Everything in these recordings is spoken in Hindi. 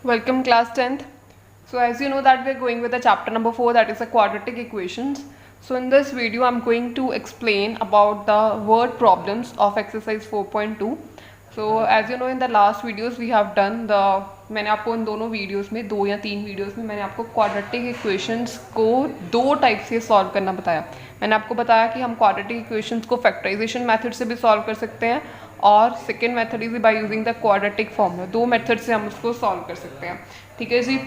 Welcome class 10th. So as you know that we are going with the chapter number 4, that is the quadratic equations. So in this video I'm going to explain about the word problems of exercise 4.2. So as you know in the last videos we have done the मैंने आपको इन दोनों वीडियोस में 2 या 3 वीडियोस में मैंने आपको क्वाड्रेटिक इक्वेशंस को 2 टाइप से सॉल्व करना बताया। मैंने आपको बताया कि हम क्वाड्रेटिक इक्वेशंस को फैक्टराइजेशन मेथड से भी सॉल्व कर सकते हैं और second method is by using the quadratic formula. 2 method से हम उसको सॉल्व कर सकते हैं। ठीक है जी।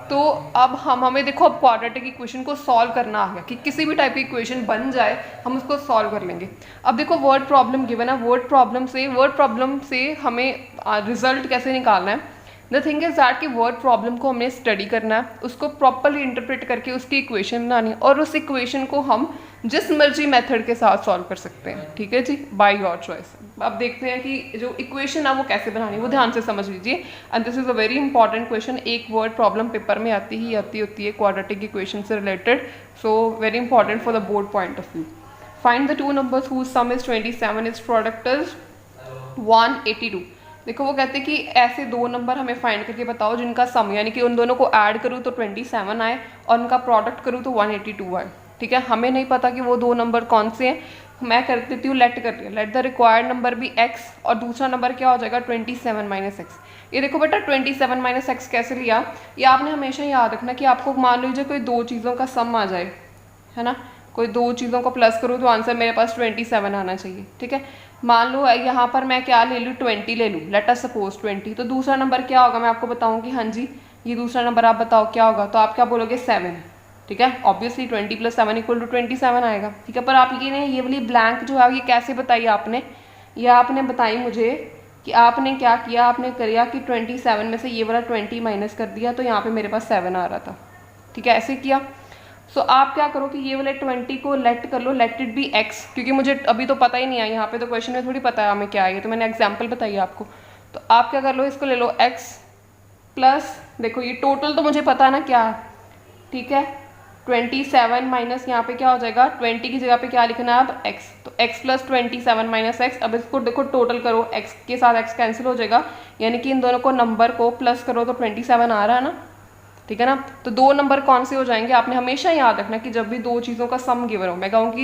तो अब हमें देखो अब क्वाड्रेटिक इक्वेशन को सॉल्व करना आ गया कि किसी भी टाइप की इक्वेशन बन जाए हम उसको सॉल्व कर लेंगे। अब देखो वर्ड प्रॉब्लम गिवन है, वर्ड प्रॉब्लम से हमें रिजल्ट कैसे निकालना है। द थिंग इज दैट कि वर्ड प्रॉब्लम को हमने स्टडी करना है, उसको प्रॉपरली इंटरप्रेट करके उसकी इक्वेशन बनानी है और उस इक्वेशन को हम जिस मर्जी मेथड के साथ सॉल्व कर सकते हैं। ठीक है जी, बाय योर चॉइस। अब देखते हैं कि जो इक्वेशन है वो कैसे बनानी है, वो ध्यान से समझ लीजिए। And this is a very important question. एक वर्ड प्रॉब्लम पेपर में आती होती है क्वाड्रेटिक इक्वेशन से related. So very important for the board point of view. Find the two numbers whose sum is 27, is product is 182। देखो वो कहते हैं कि ऐसे 2 नंबर हमें फाइंड करके बताओ जिनका सम यानी कि उन दोनों को ऐड करूँ तो 27 आए और उनका प्रोडक्ट करूँ तो 182 आए। ठीक है, हमें नहीं पता कि वो 2 नंबर कौन से हैं। मैं कर देती हूँ लेट कर रही हूँ, लेट द रिक्वायर्ड नंबर भी x और दूसरा नंबर क्या हो जाएगा 27 माइनस एक्स। ये देखो बेटा 27 माइनस एक्स कैसे लिया, ये आपने हमेशा याद रखना कि आपको मान लीजिए कोई 2 चीज़ों का सम आ जाए, है ना, कोई 2 चीज़ों को प्लस करूँ तो आंसर मेरे पास 27 आना चाहिए। ठीक है, मान लो यहाँ पर मैं क्या ले लूँ 20 ले लूँ, लेट अस सपोज 20, तो दूसरा नंबर क्या होगा मैं आपको बताऊँगी। हाँ जी, ये दूसरा नंबर आप बताओ क्या होगा, तो आप क्या बोलोगे 7। ठीक है, ऑब्वियसली 20 + 7 = 27 आएगा। ठीक है, पर आप ये वाली ब्लैंक जो है ये कैसे बताई आपने, ये आपने बताई मुझे कि आपने क्या किया, आपने करिया कि 27 में से ये वाला 20 माइनस कर दिया तो यहाँ पे मेरे पास 7 आ रहा था। ठीक है, ऐसे किया। सो आप क्या करो कि ये वाले 20 को लेट कर लो, लेट इट बी x, क्योंकि मुझे अभी तो पता ही नहीं है, यहाँ पे तो क्वेश्चन में थोड़ी पता है हमें क्या है, तो मैंने एग्जाम्पल बताई आपको। तो आप क्या कर लो, इसको ले लो x प्लस, देखो ये टोटल तो मुझे पता है ना क्या है। ठीक है, 27 माइनस यहाँ पे क्या हो जाएगा 20 की जगह पे क्या लिखना है अब x, तो x + 27 माइनस एक्स। अब इसको देखो टोटल करो, x के साथ x कैंसिल हो जाएगा, यानी कि इन दोनों को नंबर को प्लस करो तो 27 आ रहा है ना। ठीक है ना, तो 2 नंबर कौन से हो जाएंगे, आपने हमेशा याद रखना कि जब भी 2 चीज़ों का सम गिवन हो, मैं कहूँगी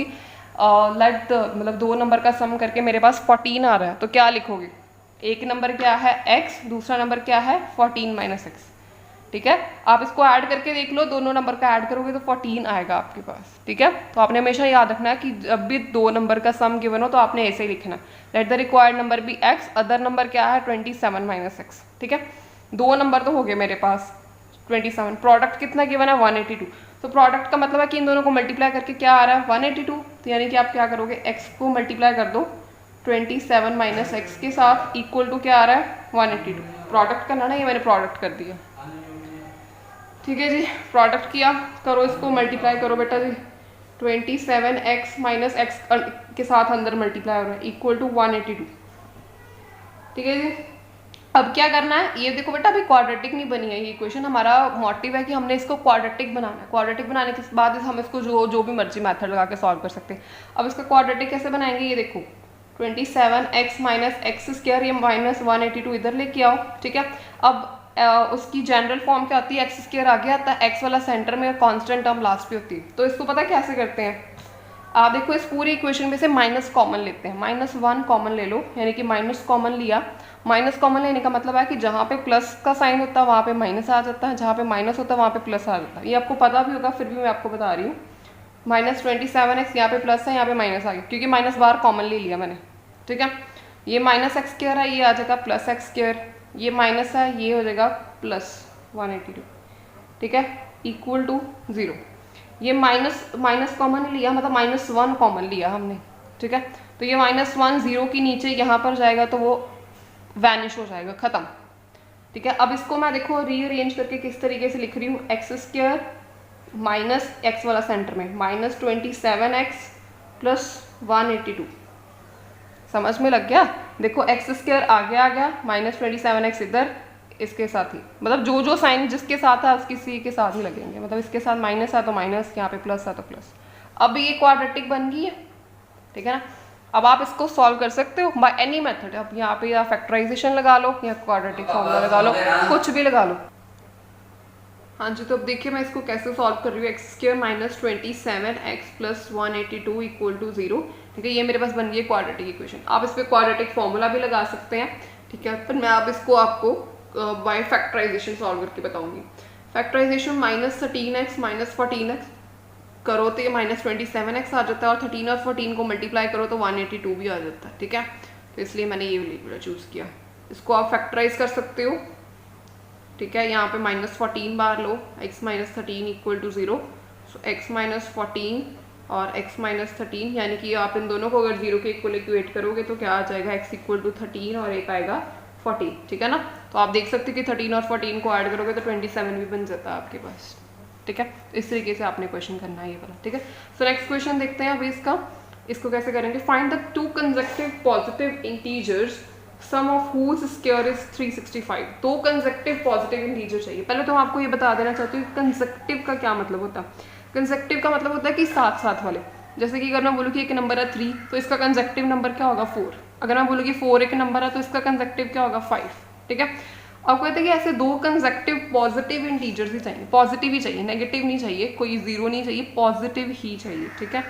लेट मतलब 2 नंबर का सम करके मेरे पास 14 आ रहा है, तो क्या लिखोगे, एक नंबर क्या है x, दूसरा नंबर क्या है 14 माइनस एक्स। ठीक है, आप इसको ऐड करके देख लो, दोनों नंबर का ऐड करोगे तो 14 आएगा आपके पास। ठीक है, तो आपने हमेशा याद रखना है कि जब भी 2 नंबर का सम गिवन हो तो आपने ऐसे ही लिखना, लेट द रिक्वायर्ड नंबर भी x, अदर नंबर क्या है 27 माइनस एक्स। ठीक है, 2 नंबर तो हो गए मेरे पास 27, प्रोडक्ट कितना गिवन है 182। तो प्रोडक्ट का मतलब है कि इन दोनों को मल्टीप्लाई करके क्या आ रहा है 182, तो यानी कि आप क्या करोगे x को मल्टीप्लाई कर दो 27 माइनस एक्स के साथ, इक्वल टू क्या आ रहा है 182। प्रोडक्ट करना ना, ये मैंने प्रोडक्ट कर दिया। ठीक है जी, प्रोडक्ट किया, करो इसको मल्टीप्लाई करो बेटा जी, 27x माइनस एक्स के साथ अंदर मल्टीप्लाई हो रहा है इक्वल टू 182। ठीक है जी, अब क्या करना है, ये देखो बेटा अभी क्वाड्रेटिक नहीं बनी है ये इक्वेशन, हमारा मोटिव है कि हमने इसको क्वाड्रेटिक बनाना है। क्वाड्रेटिक बनाने के बाद हम इसको जो भी मर्जी मेथड लगा के सॉल्व कर सकते हैं। अब इसका क्वाड्रेटिक कैसे बनाएंगे, ये देखो 27x माइनस एक्स स्क्वायर, ये माइनस 182 इधर लेके आओ। ठीक है, अब उसकी जनरल फॉर्म क्या होती है, एक्स स्क्वायर आगे आता है, एक्स वाला सेंटर में और कांस्टेंट टर्म लास्ट पे होती है। तो इसको पता कैसे करते हैं, आप देखो इस पूरी इक्वेशन में से माइनस कॉमन लेते हैं, -1 कॉमन ले लो, यानी कि माइनस कॉमन लिया। माइनस कॉमन लेने का मतलब है कि जहाँ पे प्लस का साइन होता है वहाँ पे माइनस आ जाता है, जहाँ पे माइनस होता है वहाँ पे प्लस आ जाता है। ये आपको पता भी होगा, फिर भी मैं आपको बता रही हूँ। -27x यहाँ पे प्लस है, यहाँ पे माइनस आ गया क्योंकि माइनस बार कॉमन ले लिया मैंने। ठीक है, ये माइनस एक्स स्क्वायर है, ये आ जाएगा प्लस एक्स स्क्वायर, ये माइनस है, ये हो जाएगा प्लस 182। ठीक है, इक्वल टू 0। ये माइनस कॉमन लिया, मतलब -1 कॉमन लिया हमने। ठीक है, तो ये -1 0 के नीचे यहाँ पर जाएगा तो वो वैनिश हो जाएगा, खत्म। ठीक है, अब इसको मैं देखो रीअरेंज करके किस तरीके से लिख रही हूँ, एक्स स्क्वायर माइनस एक्स वाला सेंटर में -27x प्लस 182। समझ में लग गया, देखो एक्स स्क्वायर आगे आ गया, -27x इधर इसके साथ ही, मतलब जो साइन जिसके साथ है उसकी सी के साथ ही लगेंगे, मतलब इसके साथ माइनस है तो माइनस, यहाँ पे प्लस है तो प्लस। अब ये क्वाड्रेटिक बन गई है। ठीक है ना, अब आप इसको सॉल्व कर सकते हो बाय एनी मेथड। अब यहाँ पे या फैक्टराइजेशन लगा लो या क्वाड्रेटिक फॉर्मूला लगा लो, कुछ भी लगा लो। हाँ जी, तो अब देखिए मैं इसको कैसे सॉल्व कर रही हूँ। X square minus 27x plus 182 equal to 0। ठीक है, ये मेरे पास बन गई है क्वाड्रेटिक इक्वेशन। आप इस पर क्वाड्रेटिक फॉर्मूला भी लगा सकते हैं। ठीक है, पर मैं अब इसको आपको बाय फैक्टराइजेशन सॉल्व करके बताऊंगी। Factorisation minus 13x minus 14x करो तो ये माइनस 27x आ जाता है, और 13 और 14 को मल्टीप्लाई करो तो 182 भी आ जाता है। ठीक है, तो इसलिए मैंने ये वाला चूज़ किया। इसको आप फैक्टराइज कर सकते हो। ठीक है, यहाँ पे माइनस 14 बार लो, x minus 13 equal to 0। So x minus 14 और x माइनस 13, यानी कि आप इन दोनों को अगर 0 के इक्वल इक्वेट करोगे तो क्या आ जाएगा, x इक्वल टू 13 और एक आएगा 14। ठीक है ना, तो आप देख सकते हो कि 13 और 14 को ऐड करोगे तो 27 भी बन जाता है आपके पास। ठीक है, इस तरीके से आपने क्वेश्चन करना है ये वाला। ठीक है, सो नेक्स्ट क्वेश्चन देखते हैं अभी इसको कैसे करेंगे। Find the two consecutive positive integers sum of whose square is 365। दो कंसेक्टिव पॉजिटिव इंटीजर चाहिए। पहले तो आपको ये बता देना चाहती हूँ कंसेक्टिव का क्या मतलब होता है। कंसेक्टिव का मतलब होता है कि साथ साथ वाले। जैसे कि अगर मैं बोलूँ कि एक नंबर है 3 तो इसका कंसेक्टिव नंबर क्या होगा 4। अगर मैं बोलूँ कि 4 एक नंबर है तो इसका कंसेक्टिव क्या होगा 5। ठीक है, अब कहते हैं कि ऐसे दो कंसेक्टिव पॉजिटिव इंटीजर्स ही चाहिए। पॉजिटिव ही चाहिए, नेगेटिव नहीं चाहिए, कोई जीरो नहीं चाहिए, पॉजिटिव ही चाहिए। ठीक है,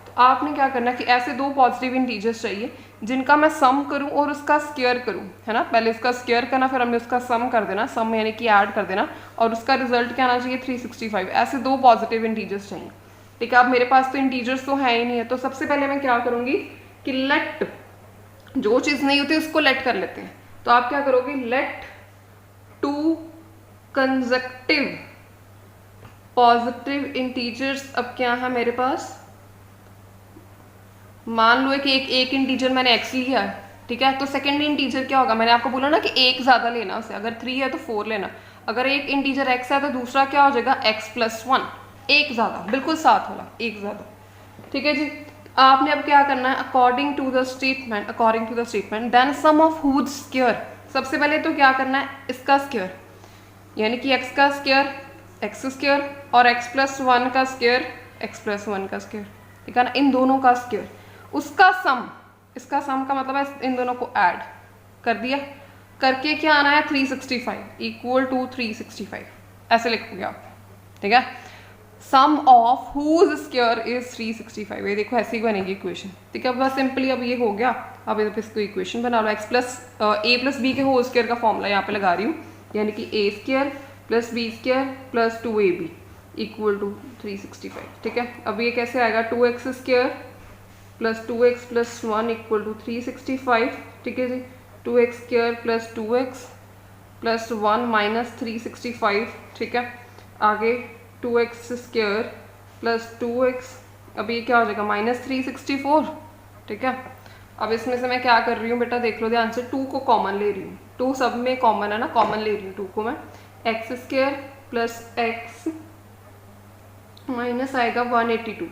तो आपने क्या करना है कि ऐसे दो पॉजिटिव इंटीजर्स चाहिए जिनका मैं सम करूं और उसका स्क्वायर करूं, है ना। पहले इसका स्क्वायर करना, फिर हमने उसका सम कर देना, सम यानी कि ऐड कर देना, और उसका रिजल्ट क्या आना चाहिए 365। ऐसे दो पॉजिटिव इंटीजर्स चाहिए। ठीक है, अब मेरे पास तो इंटीजर्स तो है ही नहीं है, तो सबसे पहले मैं क्या करूंगी कि लेट, जो चीज़ नहीं होती उसको लेट कर लेते हैं। तो आप क्या करोगे, let two consecutive positive integers. अब क्या है मेरे पास, मान लो कि एक इंटीजर मैंने x लिया है। ठीक है, तो सेकेंड इंटीजर क्या होगा, मैंने आपको बोला ना कि एक ज़्यादा लेना उसे, अगर 3 है तो 4 लेना। अगर एक इंटीजर x है तो दूसरा क्या हो जाएगा x प्लस 1, एक ज़्यादा, बिल्कुल साथ वाला, एक ज़्यादा। ठीक है जी, आपने अब क्या करना है, according to the statement then sum of whose square. सबसे पहले तो क्या करना है, इसका स्क्वायर, यानी कि x का स्क्वायर x स्क्वायर और x प्लस 1 का स्क्वायर x प्लस 1 का स्क्वायर। ठीक है ना, इन दोनों का स्क्वायर, उसका सम, इसका सम का मतलब है इन दोनों को ऐड कर दिया, करके क्या आना है 365 इक्वल टू 365, ऐसे लिखोगे आप। ठीक है, सम ऑफ whose स्क्वायर इज 365, ये देखो ऐसे ही बनेगी इक्वेशन। ठीक है, बस सिंपली अब ये हो गया। अब इसको इक्वेशन बना लो, x plus a plus b के होल स्क्वायर का फॉर्मूला यहाँ पे लगा रही हूँ, यानी कि a square plus b square plus 2ab equal to 365। ठीक है, अब ये कैसे आएगा, 2x square plus 2x plus 1 equal to 365। ठीक है जी, 2x square plus 2x plus 1 minus 365। ठीक है, आगे 2x स्क्वायर प्लस 2x, अब ये क्या हो जाएगा माइनस 364। ठीक है, अब इसमें से मैं क्या कर रही हूँ बेटा, देख लो ध्यान से, 2 को कॉमन ले रही हूँ, 2 सब में कॉमन है ना, कॉमन ले रही हूँ 2 को मैं। X square plus x minus आएगा 182।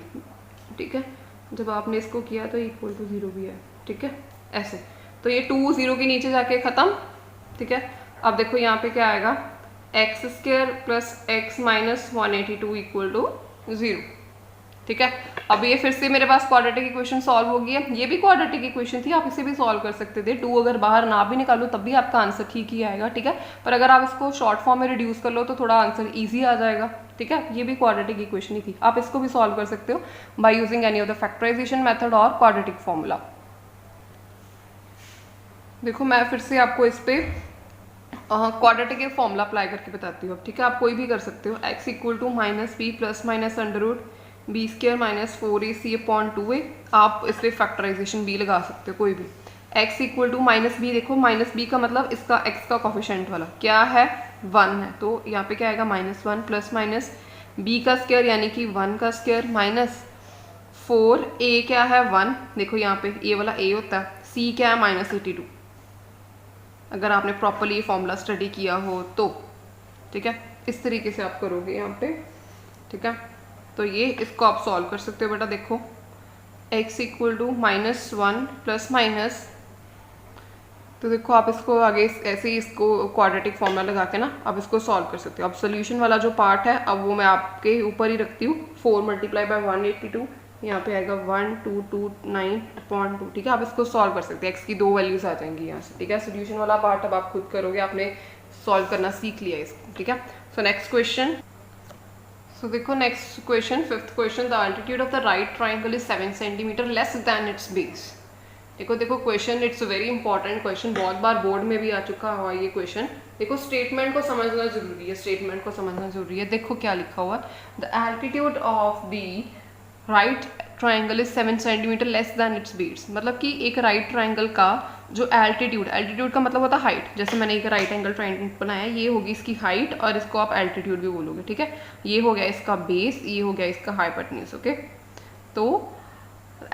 ठीक है, जब आपने इसको किया तो इक्वल टू 0 भी है। ठीक है, ऐसे, तो ये 2 0 के नीचे जाके ख़त्म। ठीक है, अब देखो यहाँ पे क्या आएगा, x square plus x minus 182 equal to 0। ठीक है, अब ये फिर से मेरे पास क्वाड्रेटिक इक्वेशन सॉल्व हो गई है। ये भी क्वाड्रेटिक इक्वेशन थी, आप इसे भी सॉल्व कर सकते थे। 2 अगर बाहर ना भी निकालो तब भी आपका आंसर ठीक ही आएगा। ठीक है, पर अगर आप इसको शॉर्ट फॉर्म में रिड्यूस कर लो तो थोड़ा आंसर ईजी आ जाएगा। ठीक है, ये भी क्वाड्रेटिक इक्वेशन ही थी, आप इसको भी सॉल्व कर सकते हो by using any of the factorisation method और क्वाड्रेटिक फॉर्मूला। देखो मैं फिर से आपको इस पे क्वाड्रेटिक फॉर्मूला अप्लाई करके बताती हूँ। ठीक है, आप कोई भी कर सकते हो, x equal to minus b plus minus under root b square minus 4ac upon 2a। आप इस पर फैक्टराइजेशन b लगा सकते हो कोई भी। x equal to minus b, देखो माइनस बी का मतलब इसका x का कोफिशिएंट वाला क्या है 1 है, तो यहाँ पे क्या आएगा -1 प्लस माइनस b का स्क्वायर यानी कि 1 का स्क्वायर माइनस 4a क्या है 1, देखो यहाँ पे a वाला a होता है, c क्या है -82, अगर आपने प्रॉपरली ये फॉर्मूला स्टडी किया हो तो। ठीक है, इस तरीके से आप करोगे यहाँ पे। ठीक है, तो ये इसको आप सॉल्व कर सकते हो बेटा। देखो x equal to -1 plus minus, तो देखो आप इसको आगे ऐसे ही इसको क्वाड्रेटिक फॉर्मूला लगा के ना आप इसको सॉल्व कर सकते हो। अब सोल्यूशन वाला जो पार्ट है अब वो मैं आपके ऊपर ही रखती हूँ। 4 मल्टीप्लाई बाय 182, यहाँ पे आएगा 1229/2। ठीक है, आप इसको सॉल्व कर सकते हैं, x की 2 वैल्यूज आ जाएंगी यहाँ से। ठीक है, सोल्यूशन वाला पार्ट अब आप खुद करोगे, आपने सॉल्व करना सीख लिया इसको। ठीक है, सो नेक्स्ट क्वेश्चन, सो देखो next question, fifth question, the altitude of the right triangle is 7 centimetre less than its base. देखो question, it's a very important question, बहुत बार बोर्ड में भी आ चुका हुआ ये क्वेश्चन। देखो स्टेटमेंट को समझना जरूरी है, स्टेटमेंट को समझना जरूरी है। देखो क्या लिखा हुआ है, the altitude of the right triangle is 7 centimetre less than it's base. मतलब कि एक राइट ट्राइंगल का जो एल्टीट्यूड का मतलब होता है हाइट। जैसे मैंने एक राइट एंगल ट्राइंगल बनाया, ये होगी इसकी हाइट और इसको आप एल्टीट्यूड भी बोलोगे, ठीक है। ये हो गया इसका बेस, ये हो गया इसका हाइपोटेन्यूज, ओके। तो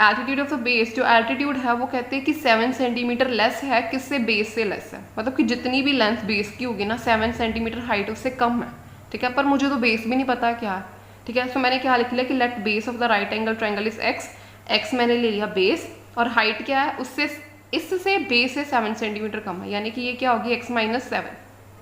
एल्टीट्यूड ऑफ द बेस, जो एल्टीट्यूड है वो कहते हैं कि 7 सेंटीमीटर लेस है, किससे? बेस से लेस है। मतलब कि जितनी भी लेंथ बेस की होगी ना, 7 सेंटीमीटर हाइट उससे कम है, ठीक है। पर मुझे तो बेस भी नहीं पता क्या है, ठीक है। तो मैंने क्या लिख लिया कि let base of the right angle triangle is x. X मैंने ले लिया बेस, और हाइट क्या है उससे, इससे बेस से 7 सेंटीमीटर कम है, यानी कि ये क्या होगी x माइनस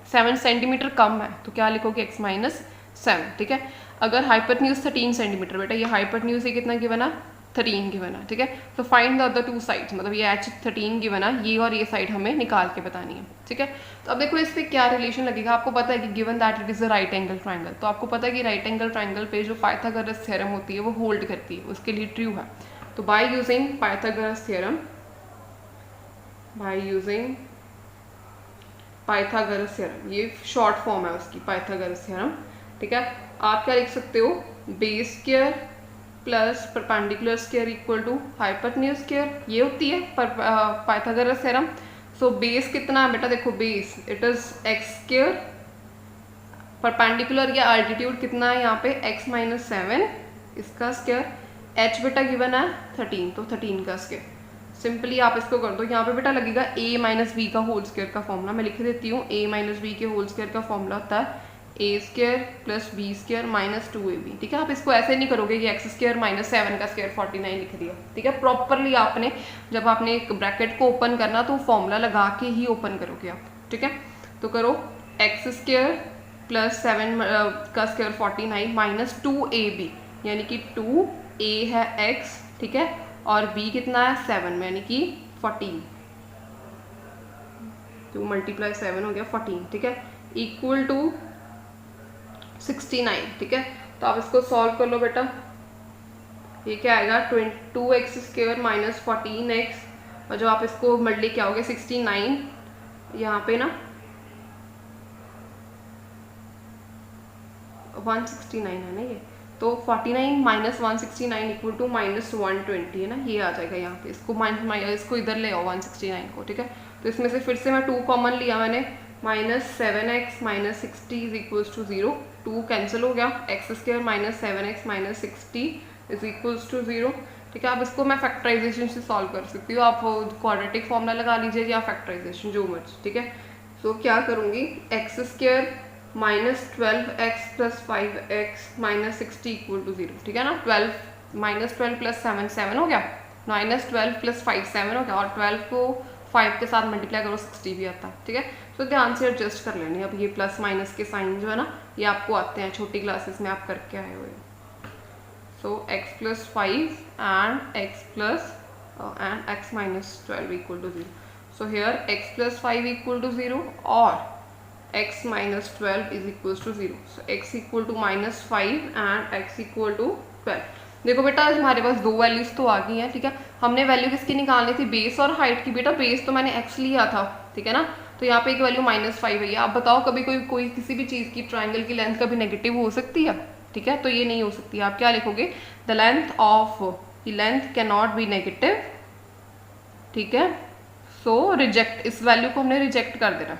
7 सेंटीमीटर कम है, तो क्या लिखोगे x माइनस 7, ठीक है। अगर हाइपोटेन्यूज 13 सेंटीमीटर, बेटा ये हाइपोटेन्यूज कितना गिवन है? 13 गिवन है, ठीक है। तो find the other two sides, मतलब ये h 13 गिवन है, ये और ये साइड हमें निकाल के बतानी है, ठीक है। तो अब देखो इस पर क्या रिलेशन लगेगा। आपको पता है कि given that it is a right angle triangle, तो आपको पता है कि राइट एंगल ट्राइंगल पे जो पाइथागोरस थ्योरम होती है वो होल्ड करती है, उसके लिए ट्रू है। तो बाय यूजिंग पाइथागोरस थ्योरम, ये शॉर्ट फॉर्म है उसकी, पाइथागोरस थ्योरम, ठीक है। आप क्या लिख सकते हो? Base square plus perpendicular square equal to hypotenuse square, ये होती है पाइथागोरस थ्योरम। सो बेस कितना है बेटा? देखो base it is x square, perpendicular या अल्टीट्यूड कितना है यहाँ पे? x माइनस 7, इसका स्क्वायर। h बेटा गिवन है 13, तो 13 का स्क्वायर। सिंपली आप इसको कर दो, यहाँ पे बेटा लगेगा a माइनस बी का होल स्क्वायर का फॉर्मूला, मैं लिख देती हूँ। a माइनस बी के होल स्क्वायर का फॉर्मूला होता है a square plus b square minus 2ab, ठीक है। आप इसको ऐसे नहीं करोगे कि x स्क्वायर माइनस 7 का स्क्वायर 49 लिख दिया, ठीक है। प्रॉपरली आपने जब आपने एक ब्रैकेट को ओपन करना तो फॉर्मूला लगा के ही ओपन करोगे आप, ठीक है। तो करो x स्क्वायर प्लस 7 का स्क्वायर 49 माइनस 2ab, यानी कि 2a है x, ठीक है, और b कितना है 7 में, यानी कि 14, 2 मल्टीप्लाई 7 हो गया 14, ठीक है, इक्वल टू 69, ठीक है। तो आप इसको सॉल्व कर लो बेटा, ये क्या आएगा? 2x स्क्वायर माइनस 14x, और जो आप इसको मल्टी क्या हो गया 69, यहाँ पे ना 169 है ना ये, तो 49 माइनस 169 इक्वल टू माइनस 120 है ना, ये आ जाएगा यहाँ पे। इसको इधर ले आओ 169 को, ठीक है। तो इसमें से फिर से मैं 2 कॉमन लिया मैंने, minus 7x minus 60 is equals to 0, 2 cancel हो गया, x square minus 7x minus 60 is equals to 0, ठीक है। अब इसको मैं फैक्टराइजेशन से सॉल्व कर सकती हूँ, आप क्वाड्रेटिक फॉर्मूला लगा लीजिए या फैक्टराइजेशन, जो मर्जी, ठीक है। तो क्या करूँगी, x square minus 12x plus 5x minus 60 equal to 0, ठीक है ना। 12 माइनस 12 प्लस 7 7 हो गया, माइनस 12 प्लस 5 7 हो गया, और 12 को 5 के साथ मल्टीप्लाई करो 60 भी आता है, ठीक है। तो ध्यान से एडजस्ट कर लेने। अब ये प्लस माइनस के साइन जो है ना, ये आपको आते हैं, छोटी क्लासेस में आप करके आए हुए। So x plus 5 and x minus 12 equal to 0। So here x plus 5 equal to 0 और x minus 12 is equal to 0। So x equal to minus 5 and x equal to 12। देखो बेटा हमारे पास दो वैल्यूज तो आ गई हैं, ठीक है। हमने वैल्यू किसकी निकालनी थी? बेस और हाइट की। बेटा बेस तो मैंने x लिया था, ठीक है ना, तो यहाँ पे एक वैल्यू माइनस 5 है। आप बताओ कभी कोई किसी भी चीज़ की ट्राइंगल की लेंथ कभी नेगेटिव हो सकती है? ठीक है, तो ये नहीं हो सकती। आप क्या लिखोगे? The length can not be negative, ठीक है। सो रिजेक्ट, इस वैल्यू को हमने रिजेक्ट कर देना।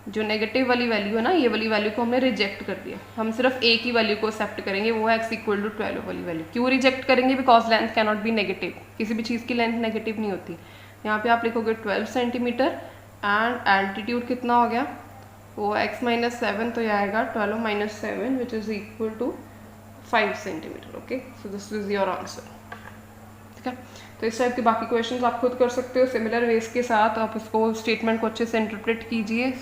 जो नेगेटिव वाली वैल्यू है ना, ये वाली वैल्यू को हमने रिजेक्ट कर दिया। हम सिर्फ a की वैल्यू को एक्सेप्ट करेंगे, वो है x इक्वल टू 12 वाली वैल्यू। क्यों रिजेक्ट करेंगे? Because length can not be negative, किसी भी चीज़ की लेंथ नेगेटिव नहीं होती। यहाँ पे आप लिखोगे 12 सेंटीमीटर एंड एल्टीट्यूड कितना हो गया? वो x माइनस 7, तो ये आएगा 12 minus 7 which is equal to 5 centimetre. Okay, so this is your answer, ठीक है। तो इस टाइप के बाकी क्वेश्चंस आप खुद कर सकते हो सिमिलर वेज के साथ। आप इसको स्टेटमेंट को अच्छे से इंटरप्रेट कीजिए,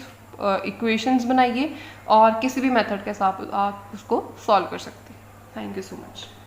इक्वेशंस बनाइए और किसी भी मेथड के साथ आप उसको सॉल्व कर सकते हैं। Thank you so much.